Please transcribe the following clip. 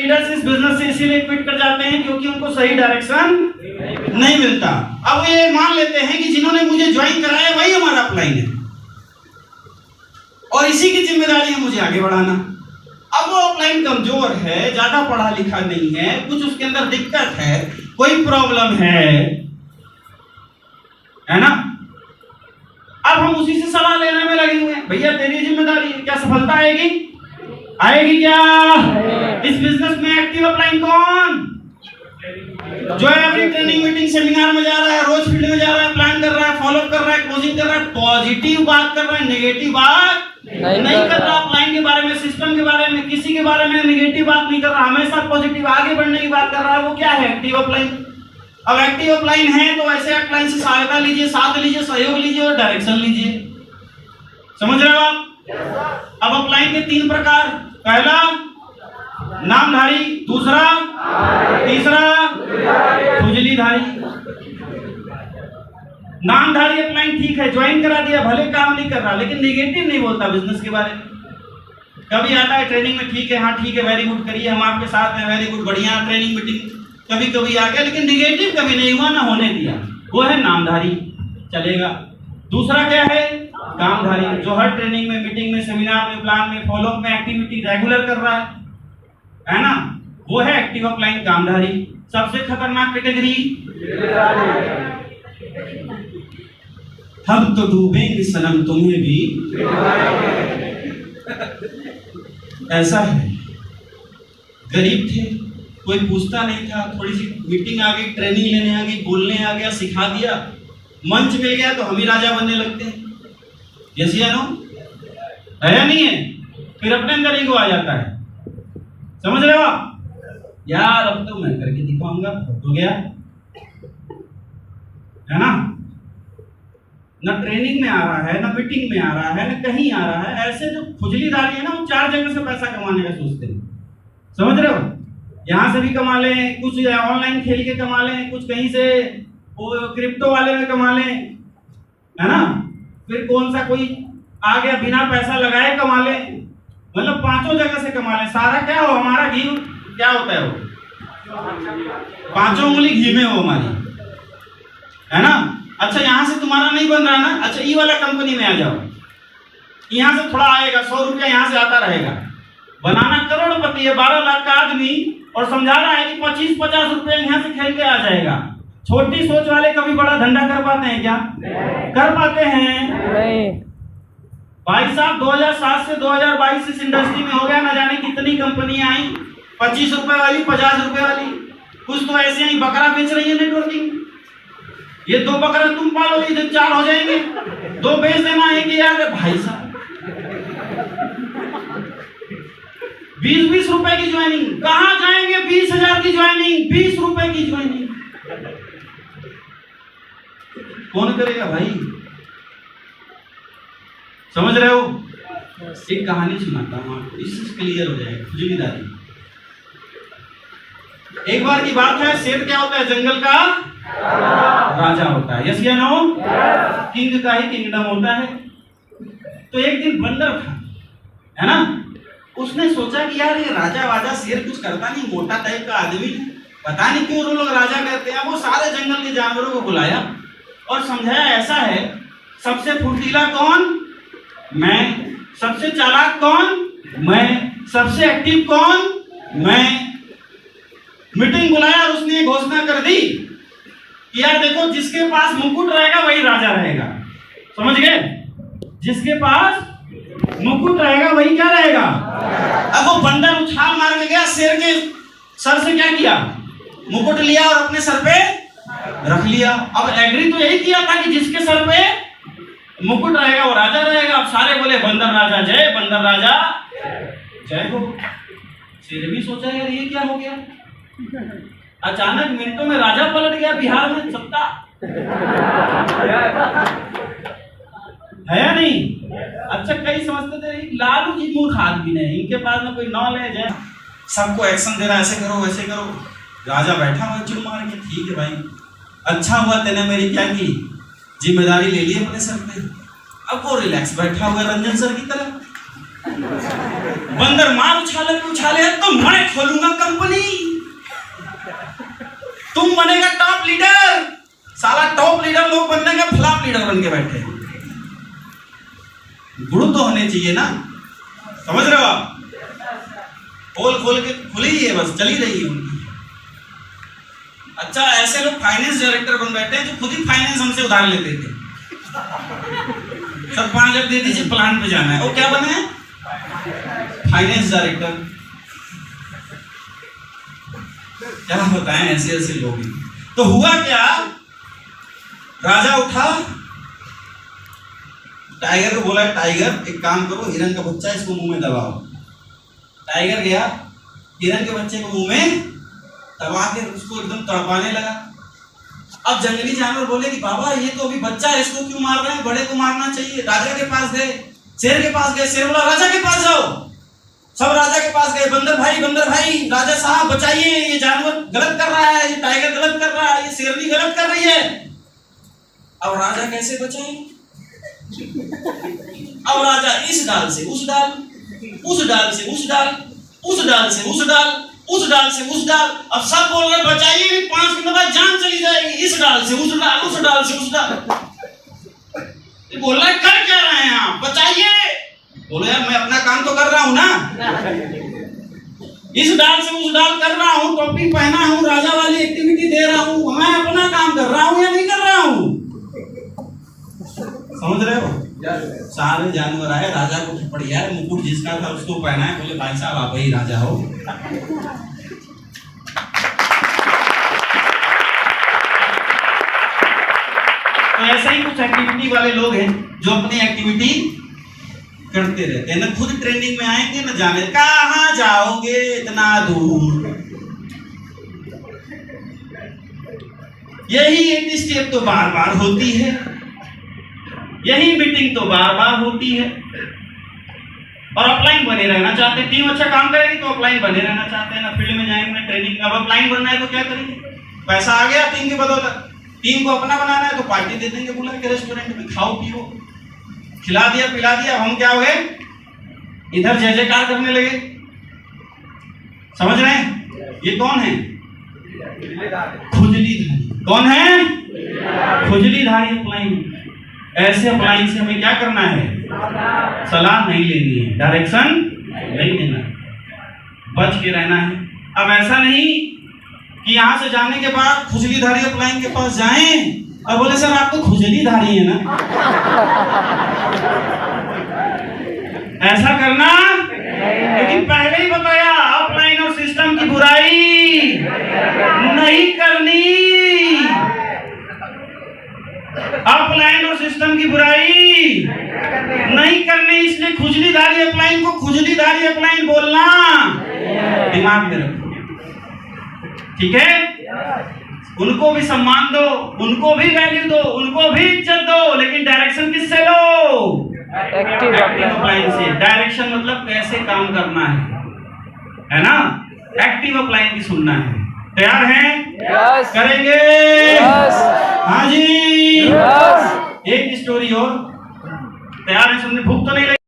Leaders इस business से इसीलिए क्विट कर जाते हैं क्योंकि उनको सही डायरेक्शन नहीं मिलता। अब ये मान लेते हैं कि जिन्होंने मुझे ज्वाइन कराया वही हमारा अपलाइन है और इसी की जिम्मेदारी है मुझे आगे बढ़ाना। अब वो अपलाइन कमजोर है, ज्यादा पढ़ा लिखा नहीं है, कुछ उसके अंदर दिक्कत है, कोई प्रॉब्लम है ना। अब हम उसी से सलाह लेने में लगे हुए हैं, भैया तेरी जिम्मेदारी है, क्या सफलता आएगी? आएगी क्या? इस बिजनेस में एक्टिव अपलाइन कौन? जो एवरी ट्रेनिंग मीटिंग सेमिनार में जा रहा है, रोज फील्ड में जा रहा है, प्लान कर रहा है, फॉलो कर रहा है, क्लोजिंग कर रहा है, पॉजिटिव बात कर रहा है, नेगेटिव बात नहीं कर रहा। अपलाइन के बारे में, सिस्टम के बारे में, किसी के बारे में नेगेटिव बात नहीं कर रहा, हमेशा पॉजिटिव आगे बढ़ने की बात कर रहा है, वो क्या है? Active upline. अब एक्टिव अपलाइन है तो ऐसे अपलाइन से सहायता लीजिए, साथ लीजिए, सहयोग लीजिए और डायरेक्शन लीजिए। समझ रहे हो आप? अब अपलाइन के 3 प्रकार, पहला नामधारी, दूसरा, तीसरा खुजलीधारी। नामधारी अपलाइन ठीक है, ज्वाइन करा दिया, भले काम नहीं कर रहा लेकिन नेगेटिव नहीं बोलता बिजनेस के बारे में। कभी आता है ट्रेनिंग में, ठीक है, हाँ ठीक है, वेरी गुड, करिए, हम आपके साथ हैं, वेरी गुड, बढ़िया, ट्रेनिंग मीटिंग कभी कभी आ गया लेकिन नेगेटिव कभी नहीं हुआ, ना होने दिया, वो है नामधारी, चलेगा। दूसरा क्या है? कामधारी, जो हर ट्रेनिंग में, मीटिंग में, सेमिनार में, प्लान में, फॉलो में एक्टिविटी रेगुलर कर रहा है ना, वो है एक्टिव अपलाइन, कामधारी। सबसे खतरनाक कैटेगरी, हम तो डूबेंगे सनम तुम्हें भी ऐसा है। गरीब थे, कोई पूछता नहीं था, थोड़ी सी मीटिंग आ गई, ट्रेनिंग लेने आ गई, बोलने आ गया, सिखा दिया, मंच मिल गया तो हम ही राजा बनने लगते हैं। यस या नो? है या नहीं है? फिर अपने अंदर ईगो आ जाता है। समझ रहे हो आप? यार अब तो मैं करके दिखाऊंगा, हो गया है ना। ना ट्रेनिंग में आ रहा है, ना मीटिंग में आ रहा है, ना कहीं आ रहा है। ऐसे जो खुजलीधारी है ना, वो 4 जगह से पैसा कमाने का सोचते हैं। समझ रहे हो? यहाँ से भी कमा लें, कुछ ऑनलाइन खेल के कमा लें, कुछ कहीं से वो क्रिप्टो वाले में कमा लें, है ना, फिर कौन सा कोई आ गया बिना पैसा लगाए कमा लें, मतलब 5 जगह से कमा लें। सारा क्या हो, हमारा घी क्या होता है, वो 5 उंगली घी में हो हमारी, है ना। अच्छा यहाँ से तुम्हारा नहीं बन रहा ना, अच्छा ये वाला कंपनी में आ जाओ, यहाँ से थोड़ा आएगा, 100 रुपया यहाँ से आता रहेगा। बनाना करोड़पति है, 12 लाख का आदमी, और समझा रहा है कि 25-50 रुपए यहाँ से खेल के आ जाएगा। छोटी सोच वाले कभी बड़ा धंधा कर पाते हैं क्या? कर पाते हैं? भाई साहब 2007 से 2022 इस इंडस्ट्री में हो गया, ना जाने कितनी कंपनियां आई, 25 रुपए वाली, 50 रुपए वाली, कुछ तो ऐसे ही बकरा बेच रही है नेटवर्किंग। ये 2 बकरा तुम पालो, ये 4 हो जाएंगे, 2 बेच देना है कि यार भाई साहब 20-20 रुपए की ज्वाइनिंग, कहां जाएंगे? 20,000 की ज्वाइनिंग, 20 रुपए की ज्वाइनिंग, कौन करेगा भाई? समझ रहे हो? एक कहानी सुनाता हूं आपको, इससे क्लियर हो जाएगा खुजलीधारी। एक बार की बात है, शेर क्या होता है? जंगल का राजा होता है। यस या नो? किंग का ही किंगडम होता है। तो एक दिन बंदर था, है ना, उसने सोचा कि यार ये राजा वाजा शेर कुछ करता नहीं, मोटा टाइप का आदमी, पता नहीं क्यों लोग राजा कहते हैं। वो सारे जंगल के जानवरों को बुलाया और समझाया ऐसा है, सबसे फुर्तीला कौन? मैं। सबसे चालाक कौन? मैं। सबसे एक्टिव कौन? मैं। मीटिंग बुलाया और उसने घोषणा कर दी कि यार देखो, जिसके पास मुकुट रहेगा वही राजा रहेगा। समझ गए? जिसके पास मुकुट रहेगा वही क्या रहेगा। अब वो बंदर उछाल मार के गया, शेर के सर से क्या किया? मुकुट लिया और अपने सर पे रख लिया। अब एग्री तो यही किया था कि जिसके सर पे मुकुट रहेगा वो राजा रहेगा। अब सारे बोले बंदर राजा जय, बंदर राजा जय हो। शेर भी सोचा यार ये क्या हो गया, अचानक मिनटों में राजा पलट गया बिहार में सत्ता है या नहीं। अच्छा कई समझते थे लालू जी मूर्ख आदमी नहीं, इनके पास में कोई नॉलेज है, सबको एक्शन दे रहा है, ऐसे करो वैसे करो। राजा बैठा हुआ चुप मार के, ठीक है भाई, अच्छा हुआ तेने मेरी क्या की, जिम्मेदारी ले ली अपने सर पे। अब वो रिलैक्स बैठा हुआ रंजन सर की तरह। बंदर मार उछाले तो मैं खोलूंगा कंपनी। बन के बैठे हैं। गुरु तो होने चाहिए ना, समझ रहे हो आप? पोल खोल के खुली है, बस चली रही है उनकी। अच्छा, ऐसे लोग फाइनेंस डायरेक्टर बन बैठे हैं जो खुद ही फाइनेंस हमसे उधार लेते थे। सर 5 लाख दे दीजिए, प्लान पे जाना है। वो क्या बने हैं? Finance director. क्या बताएं, ऐसे ऐसे लोग हैं। तो हुआ क्या, राजा उठा, टाइगर को बोला, टाइगर एक काम करो, हिरन का बच्चा इसको मुंह में दबाओ। टाइगर गया, हिरन के बच्चे को मुंह में दबा के उसको एकदम तड़पाने लगा। अब जंगली जानवर बोले कि बाबा ये तो अभी बच्चा है, इसको क्यों मार रहे हैं, बड़े को मारना चाहिए। राजा के पास गए, शेर के पास गए, शेर बोला राजा के पास जाओ। सब राजा के पास गए, बंदर भाई राजा साहब बचाइए, ये जानवर गलत कर रहा है, ये टाइगर गलत कर रहा है, ये शेरनी गलत कर रही है। अब राजा कैसे बचाए? अब राजा इस डाल से उस डाल, उस डाल से उस डाल, उस डाल से उस डाल, उस डाल से उस डाल। अब सब बोल रहे बचाइए, 5 मिनट बाद जान चली जाएगी। इस डाल से उस डाल, उस डाल से उस डाल। बोल रहे कर क्या रहे हैं आप, बचाइए। बोलो यार मैं अपना काम तो कर रहा हूं ना, इस डाल से उस डाल कर रहा हूं, टोपी पहना हूं, राजा वाली एक्टिविटी दे रहा हूं, मैं अपना काम कर रहा हूं या नहीं कर रहा हूं? समझ रहे हो? सारे जानवर आए, राजा को थप्पड़ दिया, मुकुट जिसका था उसको पहना है, बोले भाई साहब आप ही राजा हो। तो ऐसे ही कुछ एक्टिविटी वाले लोग हैं जो अपनी एक्टिविटी करते रहते हैं, ना खुद ट्रेनिंग में आएंगे ना जाने कहाँ जाओगे इतना दूर। यही एक स्टेप तो बार बार होती है, यही मीटिंग तो बार बार होती है। और ऑफलाइन बने रहना चाहते हैं, टीम अच्छा काम करेगी तो ऑफलाइन बने रहना चाहते हैं ना, फील्ड में जाएंगे ट्रेनिंग। अब ऑफलाइन बनना है तो क्या करेंगे? पैसा आ गया टीम के बदौलत, टीम को अपना बनाना है तो पार्टी दे देंगे, बुला के रेस्टोरेंट में खाओ पियो, खिला दिया पिला दिया। हम क्या हो गए, इधर जय जयकार करने लगे। समझ रहे हैं? ये कौन है? खुजलीधारी। कौन है? खुजलीधारी अप्लाइन। ऐसे अप्लाइन से हमें क्या करना है? सलाह नहीं लेनी है, डायरेक्शन नहीं देना है, बच के रहना है। अब ऐसा नहीं कि यहां से जाने के बाद खुजलीधारी अप्लाइन के पास जाएं और बोले सर आप तो खुजलीधारी है ना। ऐसा करना, लेकिन पहले ही बताया ऑफलाइन और सिस्टम की बुराई नहीं करनी। ऑफलाइन और सिस्टम की बुराई नहीं करनी, इसलिए खुजलीधारी अप्लाइन को खुजलीधारी अप्लाइन बोलना दिमाग में रखो, ठीक है? उनको भी सम्मान दो, उनको भी वैल्यू दो, उनको भी इज्जत दो, लेकिन डायरेक्शन किससे लो? एक्टिव अप्लाइन से। डायरेक्शन मतलब कैसे काम करना है ना? एक्टिव अप्लाइन की सुनना है। तैयार हैं? यस। करेंगे? यस। हाँ जी। यस। एक स्टोरी और, तैयार है सुनने? भूख तो नहीं लगी?